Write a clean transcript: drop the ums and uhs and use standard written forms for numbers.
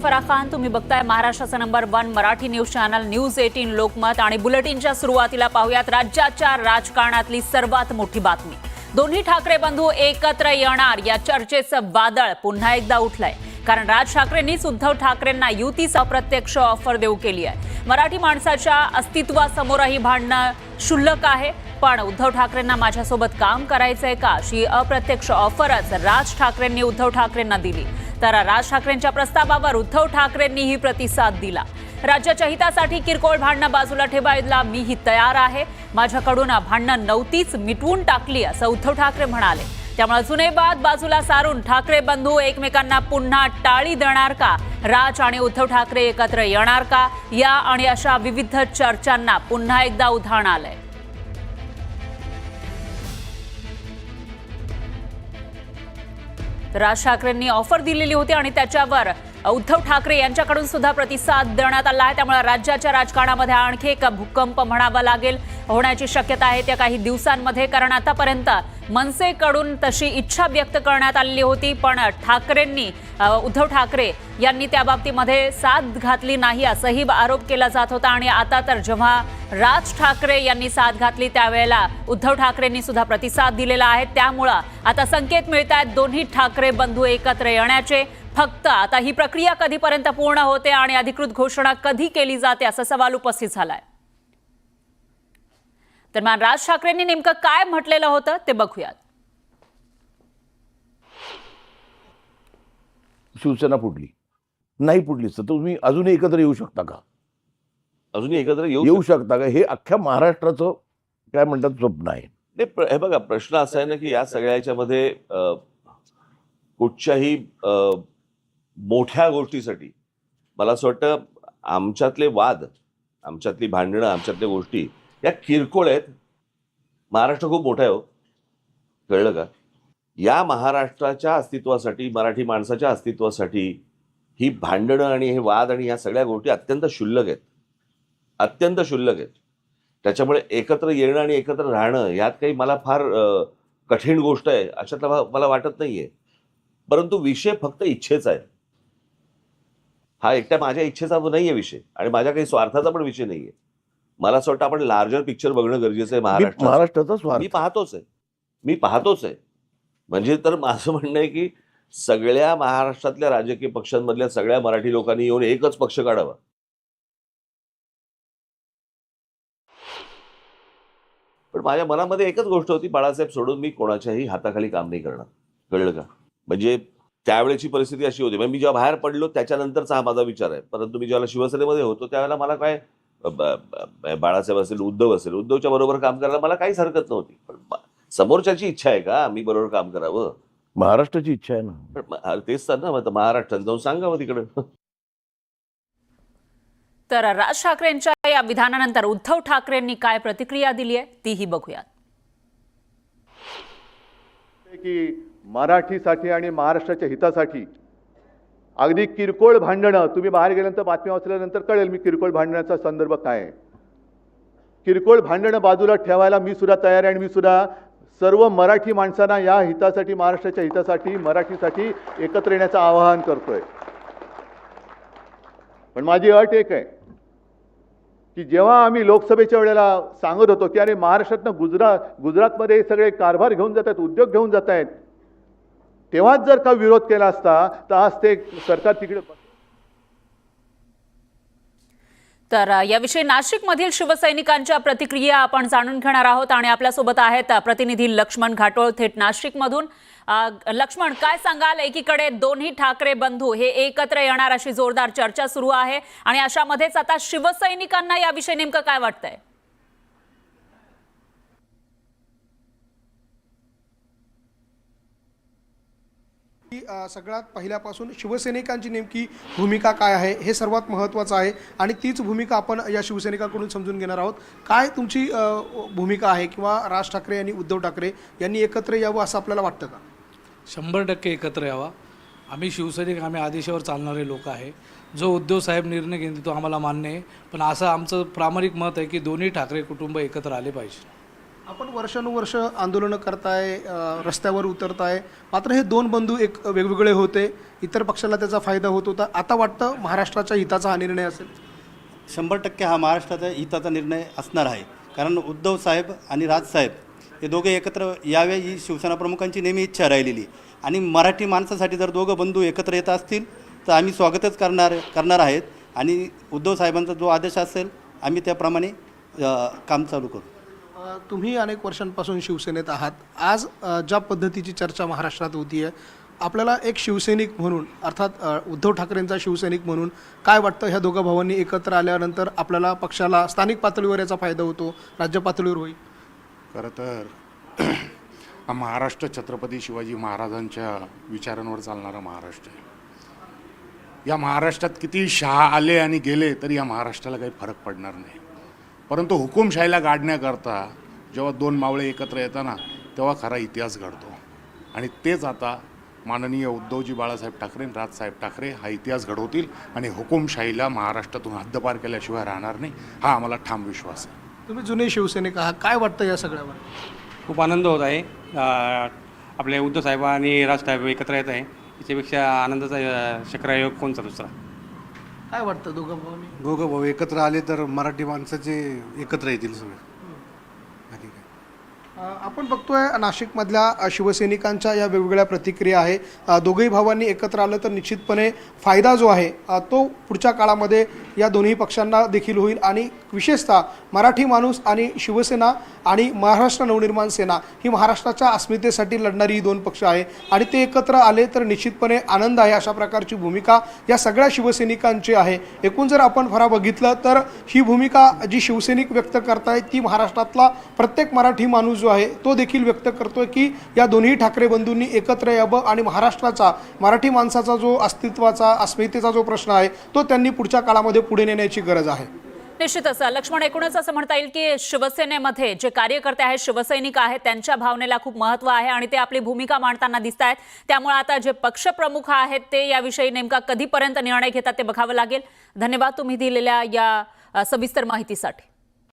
फराह खान, तुम्ही बघताय महाराष्ट्राचा number 1 Marathi news channel news 18 Lokmat. आणि बुलेटिनच्या सुरुवातीला पाहूयात राज्याच्या राजकारणातली सर्वात मोठी बातमी। दोन्ही ठाकरे बंधू एकत्र येणार या चर्चेचं वादळ पुन्हा एकदा उठलंय, कारण राज ठाकरेंनीच उद्धव ठाकरेंना युतीचा अप्रत्यक्ष ऑफर देऊ केली आहे। मराठी माणसाच्या अस्तित्वासमोरही भांडणं क्षुल्लक आहे, पण उद्धव ठाकरेंना माझ्यासोबत काम करायचंय का अशी अप्रत्यक्ष ऑफरच राज ठाकरेंनी उद्धव ठाकरेंना दिली। तर राज ठाकरेंच्या प्रस्तावावर उद्धव ठाकरेंनीही प्रतिसाद दिला। राज्याच्या हितासाठी किरकोळ भांडणं बाजूला ठेवायला मीही तयार आहे, माझ्याकडून भांडणं नव्हतीच, मिटवून टाकली असं उद्धव ठाकरे म्हणाले। त्यामुळे जुने वाद बाजूला सारून ठाकरे बंधू एकमेकांना पुन्हा टाळी देणार का, राज आणि उद्धव ठाकरे एकत्र येणार का, या आणि अशा विविध चर्चांना पुन्हा एकदा उधाण आलंय। राज ठाकरेंनी ऑफर दिलेली होती आणि त्याच्यावर उद्धव ठाकरे यांच्याकडून सुद्धा प्रतिसाद देण्यात आला आहे। त्यामुळे राज्याच्या राजकारणामध्ये आणखी एक भूकंप म्हणावा लागेल होण्याची शक्यता आहे त्या काही दिवसांमध्ये, कारण आतापर्यंत मनसेकडून तशी इच्छा व्यक्त करण्यात आलेली होती, पण उद्धव ठाकरे यांनी त्या बाबतीमध्ये साथ घातली नाही असाही आरोप केला जात होता। आणि आता तर जेव्हा राज ठाकरे यांनी साथ घातली त्यावेळेला उद्धव ठाकरेंनी सुद्धा प्रतिसाद दिलेला आहे। त्यामुळे आता संकेत मिळत आहेत दोन्ही ठाकरे बंधू एकत्र येण्याचे। फक्त आता ही प्रक्रिया कधीपर्यंत पूर्ण होते आणि अधिकृत घोषणा कधी केली जाते असा सवाल उपस्थित झालाय। दरम्यान राज ठाकरेंनी नेमकं काय म्हटलेलं होतं ते बघूयात। शिवसेना फुटली नाही, फुटलीच तर तुम्ही अजूनही एकत्र येऊ शकता का? अजूनही एकत्र येऊ शकता का? हे अख्ख्या महाराष्ट्राचं काय म्हणतात स्वप्न आहे। हे बघा, प्रश्न असा आहे ना की या सगळ्याच्यामध्ये कुठच्याही मोठ्या गोष्टीसाठी मला असं वाटतं आमच्यातले वाद, आमच्यातली भांडणं, आमच्यातल्या गोष्टी या किरकोळ आहेत। महाराष्ट्र खूप मोठा आहे हो, कळलं का? या महाराष्ट्राच्या अस्तित्वासाठी, मराठी माणसाच्या अस्तित्वासाठी ही भांडणं आणि हे वाद आणि या सगळ्या गोष्टी अत्यंत क्षुल्लक आहेत, अत्यंत क्षुल्लक आहेत। त्याच्यामुळे एकत्र येणं आणि एकत्र राहणं यात काही मला फार कठीण गोष्ट आहे अशातला मला वाटत नाहीये। परंतु विषय फक्त इच्छेचा आहे, हा एकट्या माझ्या इच्छेचा नाहीये विषय आणि माझ्या काही स्वार्थाचा पण विषय नाहीये। मला असं वाटतं आपण लार्जर पिक्चर बघणं गरजेचं आहे। महाराष्ट्राचा स्वार्थ मी पाहतोच आहे म्हणजे तर माझं म्हणणं आहे की सगळ्या महाराष्ट्रातल्या राजकीय पक्षांमधल्या सगळ्या मराठी लोकांनी येऊन एकच पक्ष काढावा। पण माझ्या मनामध्ये एकच गोष्ट होती, बाळासाहेब सोडून मी कोणाच्याही हाताखाली काम नाही करणार, कळलं का? म्हणजे त्यावेळेची परिस्थिती अशी होती, म्हणजे मी जेव्हा बाहेर पडलो त्याच्यानंतरचा हा माझा विचार आहे। परंतु मी जेव्हा शिवसेनेमध्ये होतो त्यावेळेला मला काय बाळासाहेब असेल, उद्धवच्या बरोबर काम करायला मला काहीच हरकत नव्हती। पण समोरच्याची इच्छा आहे का मी बरोबर काम करावं? महाराष्ट्राची इच्छा आहे ना, पण तेच तर ना, मग महाराष्ट्रात जाऊन सांगावं तिकडे। तर राज ठाकरेंच्या या विधानानंतर उद्धव ठाकरेंनी काय प्रतिक्रिया दिली आहे तीही बघूयात। की मराठीसाठी आणि महाराष्ट्राच्या हितासाठी अगदी किरकोळ भांडणं, तुम्ही बाहेर गेल्यानंतर बातम्या वाचल्यानंतर कळेल मी किरकोळ भांडणाचा संदर्भ काय आहे। किरकोळ भांडणं बाजूला ठेवायला मी सुद्धा तयार आहे आणि मी सुद्धा सर्व मराठी माणसांना या हितासाठी, महाराष्ट्राच्या हितासाठी, मराठीसाठी एकत्र येण्याचं आवाहन करतोय। पण माझी अट एक आहे की जेव्हा आम्ही लोकसभेच्या वेळेला सांगत होतो की अरे महाराष्ट्रातनं गुजरातमध्ये हे सगळे कारभार घेऊन जात आहेत, उद्योग घेऊन जात आहेत, तेव्हाच जर का विरोध केला असता तर आज ते सरकार तिकडे। तर याविषयी नाशिकमधील शिवसैनिकांच्या प्रतिक्रिया आपण जाणून घेणार आहोत आणि आपल्यासोबत आहेत प्रतिनिधी लक्ष्मण घाटोळ थेट नाशिकमधून। लक्ष्मण, काय सांगाल? एकीकडे दोन्ही ठाकरे बंधू हे एकत्र येणार अशी जोरदार चर्चा सुरू आहे आणि अशामध्येच आता शिवसैनिकांना याविषयी नेमकं काय वाटतंय? सगळ्यात पहिल्यापासून शिवसैनिकांची नेमकी भूमिका काय आहे हे सर्वात महत्त्वाचं आहे आणि तीच भूमिका आपण या शिवसैनिकांकडून समजून घेणार आहोत। काय तुमची भूमिका आहे किंवा राज ठाकरे आणि उद्धव ठाकरे यांनी एकत्र यावं असं आपल्याला वाटतं का? 100% एकत्र यावा। आम्ही शिवसैनिक, आम्ही आदेशावर चालणारे लोक आहे। जो उद्धव साहेब निर्णय घेतील तो आम्हाला मान्य आहे, पण असं आमचं प्रामाणिक मत आहे की दोन्ही ठाकरे कुटुंब एकत्र आले पाहिजे। आपण वर्षानुवर्ष आंदोलनं करताय, रस्त्यावर उतरताय, मात्र हे दोन बंधू एक वेगवेगळे होते, इतर पक्षाला त्याचा फायदा होत होता, आता वाटतं महाराष्ट्राच्या हिताचा हा निर्णय असेल? 100% हा महाराष्ट्राचा हिताचा निर्णय असणार आहे. कारण उद्धव साहेब आणि राजसाहेब हे दोघे एकत्र यावे ही शिवसेना प्रमुखांची नेहमी इच्छा राहिलेली. आणि मराठी माणसासाठी जर दोघं बंधू एकत्र येत असतील तर आम्ही स्वागतच करणार आहेत. आणि उद्धव साहेबांचा जो आदेश असेल आम्ही त्याप्रमाणे काम चालू करू. तुम्ही अनेक वर्षांपासून शिवसेनेत आहात. आज ज्या पद्धतीची चर्चा महाराष्ट्रात होती आहे, आपल्याला एक शिवसैनिक म्हणून अर्थात उद्धव ठाकरेंचा शिवसैनिक म्हणून काय वाटतं, ह्या दोघा भावांनी एकत्र आल्यानंतर आपल्याला पक्षाला स्थानिक पातळीवर याचा फायदा होतो, राज्य पातळीवर होईल? खरं तर हा महाराष्ट्र छत्रपती शिवाजी महाराजांच्या विचारांवर चालणारा महाराष्ट्र आहे. या महाराष्ट्रात किती शहा आले आणि गेले तरी या महाराष्ट्राला काही फरक पडणार नाही. परंतु हुकुमशाहीला गाडण्याकरता जेव्हा दोन मावळे एकत्र येताना तेव्हा खरा इतिहास घडतो. आणि तेच आता माननीय उद्धवजी बाळासाहेब ठाकरे आणि राजसाहेब ठाकरे हा इतिहास घडवतील आणि हुकुमशाहीला महाराष्ट्रातून हद्दपार केल्याशिवाय राहणार नाही, हा आम्हाला ठाम विश्वास आहे. तुम्ही जुने शिवसैनिक आहात, काय वाटतं या सगळ्यावर? खूप आनंद होत आहे. आपले उद्धव साहेब आणि राजसाहेब एकत्र येत आहे, याच्यापेक्षा आनंदाचा शक्रायोग कोणता दुसरा? काय वाटतं दोघं भावांनी? दोघं भाऊ एकत्र आले तर मराठी माणसाचे एकत्र येतील सगळे. आपण बघतोय नाशिकमधल्या शिवसैनिकांच्या या वेगवेगळ्या प्रतिक्रिया आहे. दोघेही भावांनी एकत्र आलं तर निश्चितपणे फायदा जो आहे तो पुढच्या काळामध्ये या दोन्ही पक्षांना देखील होईल. आणि विशेषतः मराठी माणूस आणि शिवसेना आणि महाराष्ट्र नवनिर्माण सेना ही महाराष्ट्राच्या अस्मितेसाठी लढणारी ही दोन पक्ष आहे आणि ते एकत्र आले तर निश्चितपणे आनंद आहे, अशा प्रकारची भूमिका या सगळ्या शिवसैनिकांची आहे. एकूण जर आपण फरा बघितलं तर ही भूमिका जी शिवसैनिक व्यक्त करतायत ती महाराष्ट्रातला प्रत्येक मराठी माणूस जो आहे तो देखील व्यक्त करतोय की या दोन्ही ठाकरे बंधूंनी एकत्र यावं आणि महाराष्ट्राचा, मराठी माणसाचा जो अस्तित्वाचा, अस्मितेचा जो प्रश्न आहे तो त्यांनी पुढच्या काळामध्ये पुढे नेण्याची गरज आहे. निश्चितच लक्ष्मण, एकूणच असं म्हणता येईल की शिवसेनेमध्ये जे कार्यकर्ते आहेत, शिवसैनिक आहेत, त्यांच्या भावनेला खूप महत्त्व आहे आणि ते आपली भूमिका मांडताना दिसत आहेत. त्यामुळे आता जे पक्षप्रमुख आहेत ते याविषयी नेमका कधीपर्यंत निर्णय घेतात ते बघावं लागेल. धन्यवाद तुम्ही दिलेल्या या सविस्तर माहितीसाठी.